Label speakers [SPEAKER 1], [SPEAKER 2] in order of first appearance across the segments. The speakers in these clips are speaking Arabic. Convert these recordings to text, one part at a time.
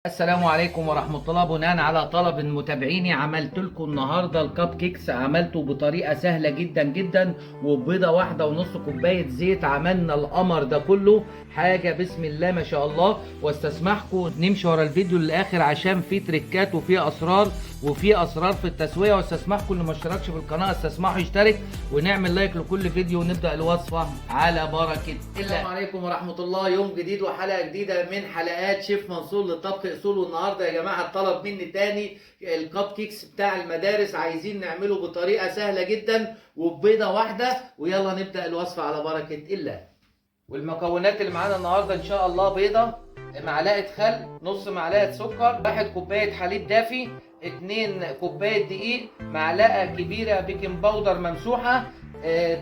[SPEAKER 1] السلام عليكم ورحمة الله. بناء على طلب متابعيني عملت لكم النهاردة الكب كيكس. عملته بطريقة سهلة جدا جدا، وبيضة واحدة ونص كوباية زيت عملنا القمر ده كله. حاجة بسم الله ما شاء الله. واستسمحكم نمشي ورا الفيديو للآخر عشان فيه تريكات وفيه أسرار في التسوية. واستسمحكم اللي ما اشتركش في القناة استسمحوا يشترك ونعمل لايك لكل فيديو ونبدأ الوصفة على بركة الله. السلام عليكم ورحمة الله. يوم جديد وحلقة جديدة من حلقات شيف منصور للطبخ اصول. والنهارده يا جماعه الطلب مني تاني الكب كيكس بتاع المدارس، عايزين نعمله بطريقه سهله جدا وببيضه واحده. ويلا نبدا الوصفه على بركه الله. والمكونات اللي معانا النهارده ان شاء الله: بيضه، معلقه خل، نص معلقه سكر، 1 كوبايه حليب دافي، 2 كوبايه دقيق، معلقه كبيره بيكنج باودر ممسوحه.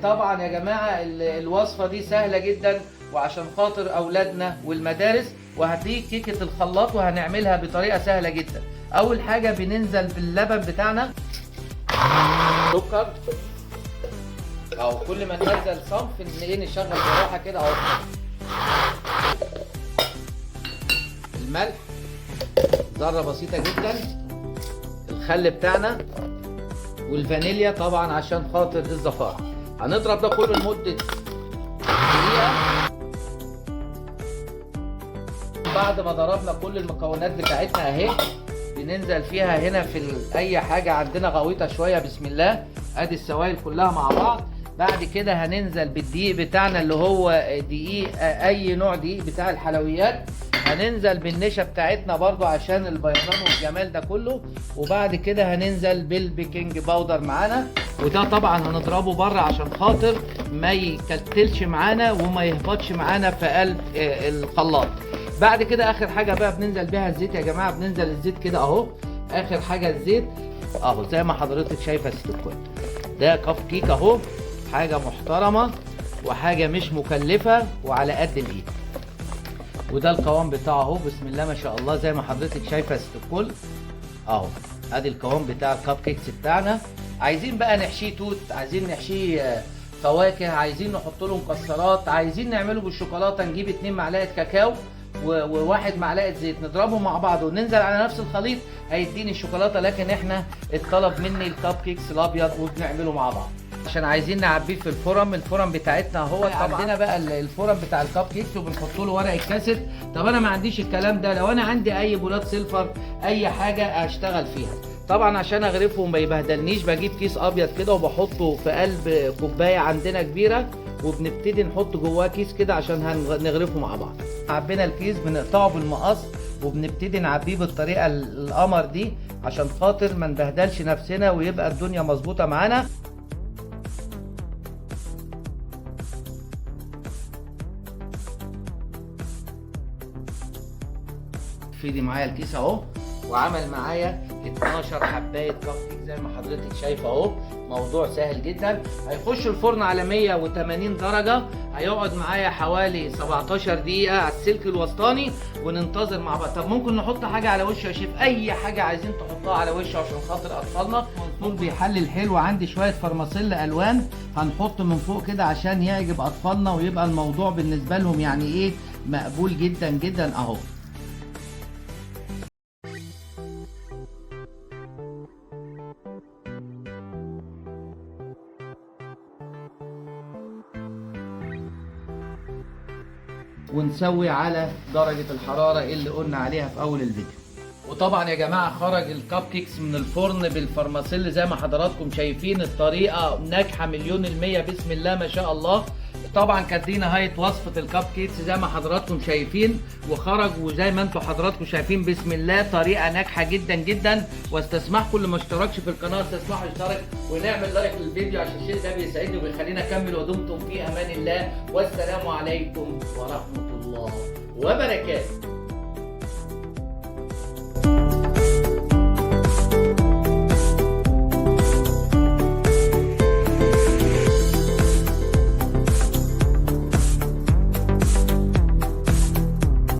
[SPEAKER 1] طبعا يا جماعه الوصفه دي سهله جدا وعشان خاطر اولادنا والمدارس. وهتيجي كيكه الخلاط وهنعملها بطريقه سهله جدا. اول حاجه بننزل باللبن بتاعنا، سكر اهو، كل ما ننزل صنف نشغل بالراحه كده اهو. الملح ذره بسيطه جدا، الخل بتاعنا، والفانيليا طبعا عشان خاطر الزفاره. هنضرب ده كله لمده دقيقه. بعد ما ضربنا كل المكونات بتاعتنا اهي، بننزل فيها هنا في اي حاجه عندنا غويطه شويه. بسم الله، ادي السوائل كلها مع بعض. بعد كده هننزل بالدقيق بتاعنا اللي هو دقيق اي نوع دقيق بتاع الحلويات. هننزل بالنشا بتاعتنا برضو عشان البيضان والجمال ده كله. وبعد كده هننزل بالبيكنج باودر معانا، وده طبعا هنضربه بره عشان خاطر ما يكتلش معانا وما يهبطش معانا في قلب الخلاط. بعد كده اخر حاجه بقى بننزل بيها الزيت يا جماعه. بننزل الزيت كده اهو، اخر حاجه الزيت اهو زي ما حضرتك شايفه يا ست الكل. ده كف كيك اهو، حاجه محترمه وحاجه مش مكلفه وعلى قد الايد. وده القوام بتاعه اهو بسم الله ما شاء الله زي ما حضرتك شايفه يا ست الكل اهو. ادي القوام بتاع الكب كيكس بتاعنا. عايزين بقى نحشيه توت، عايزين نحشيه فواكه، عايزين نحط له مكسرات، عايزين نعمله بالشوكولاته، نجيب 2 معلقه كاكاو وواحد معلقه زيت نضربهم مع بعض وننزل على نفس الخليط هيديني الشوكولاته. لكن احنا اتطلب مني الكب كيكس الابيض وبنعمله مع بعض عشان عايزين نعبيه في الفرن بتاعتنا اهو. عندنا بقى الفرن بتاع الكب كيكس وبنحط له ورق الكاسيت. طب انا ما عنديش الكلام ده، لو انا عندي اي بولات سيلفر اي حاجه اشتغل فيها. طبعا عشان اغرفه وما يبهدلنيش بجيب كيس ابيض كده وبحطه في قلب كوبايه عندنا كبيره، وبنبتدي نحط جواه كيس كده عشان نغرفه مع بعض. عبينا الكيس بنقطعه بالمقص وبنبتدي نعبيه بالطريقه القمر دي عشان خاطر ما نبهدلش نفسنا ويبقى الدنيا مظبوطه معانا. فيدي معايا الكيس اهو، وعمل معايا 12 حبايه كب كيك زي ما حضرتك شايفه اهو. موضوع سهل جدا. هيخش الفرن على 180 درجه، هيقعد معايا حوالي 17 دقيقه على السلك الوسطاني وننتظر مع بعض. طب ممكن نحط حاجه على وشه يا شيف؟ اي حاجه عايزين تحطها على وشه عشان خاطر اطفالنا. منصور بيحلل حلو، عندي شويه فرماسيل الوان هنحط من فوق كده عشان يعجب اطفالنا ويبقى الموضوع بالنسبه لهم يعني ايه مقبول جدا جدا اهو. ونسوي على درجة الحرارة اللي قلنا عليها في أول الفيديو. وطبعا يا جماعة خرج الكب كيكس من الفرن بالفرماسيل زي ما حضراتكم شايفين. الطريقة ناجحة 100% بسم الله ما شاء الله. طبعا كانت دي نهاية وصفة الكب كيكس زي ما حضراتكم شايفين، وخرج وزي ما انتم حضراتكم شايفين بسم الله طريقة ناجحة جدا جدا. واستسمحكم اللي ما اشتركش في القناة استسمحوا يشترك ونعمل لايك للفيديو عشان الشيء ده بيساعدني وبيخلينا اكمل. ودمتم في امان الله، والسلام عليكم ورحمة الله وبركاته.